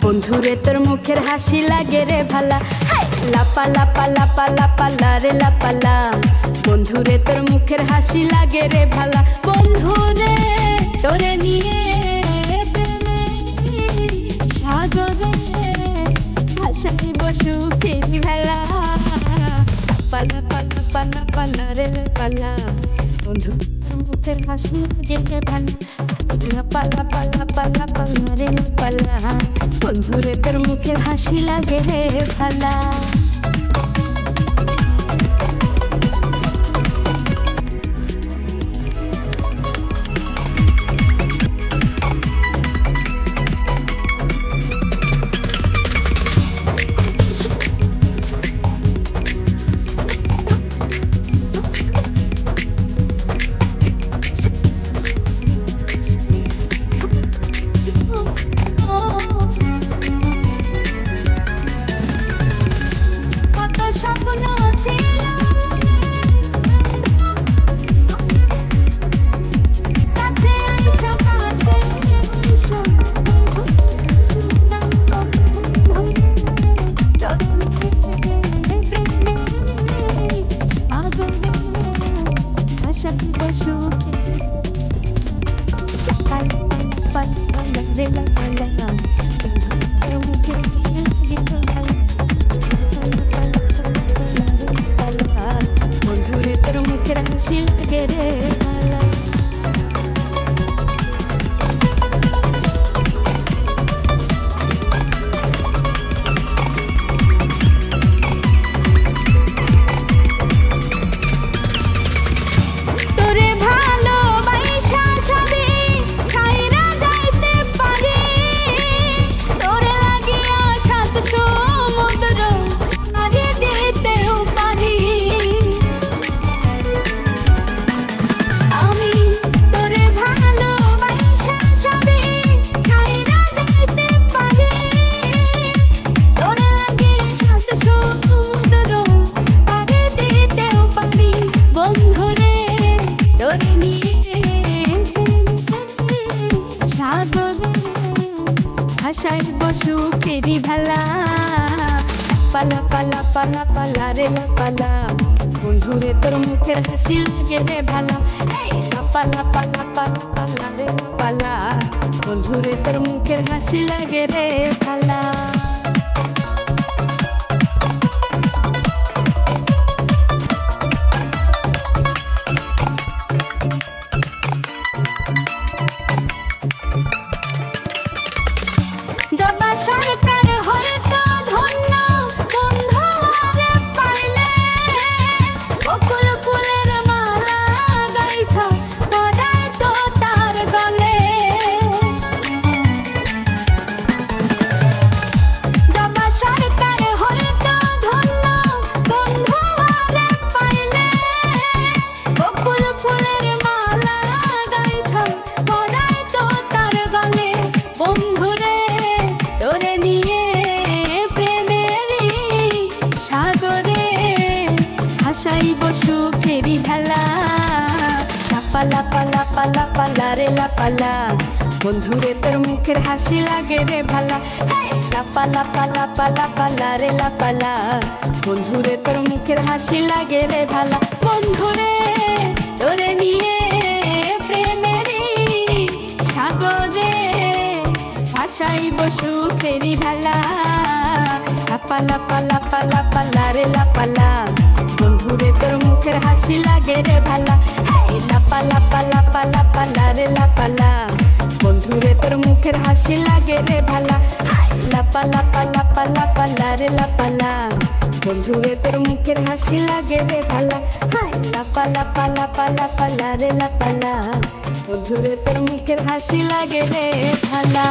বন্ধুরে তোর মুখের হাসি লাগে রে ভালা। লাপা লাপা লাপা লাপা লারে লাপালা, বন্ধুরে তোর মুখের হাসি লাগে রে ভালা। বন্ধুরে তোরে নিয়ে সাগরে ভাসাই সুখের ভেলা। পালা পালা পালা পালা রে পালা, বন্ধু মুখের হাসি লাগে রে ভালা। পালা পালা পালা পালা রে পালা, বন্ধুরে তোর মুখের হাসি লাগে রে ভালা। বন্ধুরে তোর মুখের হাসি লাগে রে ভালা। হাসাইব সুখেরি ভেলা। পালা পালা পালা পালা রে পালা, বন্ধুরে তোর মুখের হাসি লাগে রে ভালা। পালা পালা পালা পালা রে পালা, বন্ধুরে তোর মুখের হাসি লাগে রে ভালা। সরকার হয়তো ধন্য বন্ধু আরে পাইলে, বকুল ফুলের মালা গাইছা পরাই তো তার গলে। জবা সরকার হয়তো ধন্য বন্ধু আরে পাইলে, বকুল ফুলের মালা গাইছা পরাই তো তার গলে। বন্ধুরে তোরে নিয়ে প্রেমেরই সাগরে ভাসাইব সুখেরি ভেলা। লাপা লাপা লাপা লাপা রে লাপালা, বন্ধুরে তোর মুখের হাসি লাগে রে ভালা। লাপা লাপা লাপা লাপা রে লাপালা, বন্ধুরে তোর মুখের হাসি লাগে রে ভালা। বন্ধুরে তোরে নিয়ে প্রেমেরই সাগরে ভাসাইব সুখেরি ভেলা। লাপা লাপা লাপা লাপা রে লাপালা, বন্ধুরে তোর মুখের হাসি লাগে রে ভালা। লাপা লাপা লাপা লাপা রে লাপালা, বন্ধুরে তোর মুখের হাসি লাগে রে ভালা। লাপা লাপা লাপা লাপা রে লাপালা, বন্ধুরে তোর মুখের হাসি লাগে রে ভালা। লাপা লাপা লাপা লাপা রে লাপালা, বন্ধুরে তোর মুখের হাসি লাগে রে ভালা।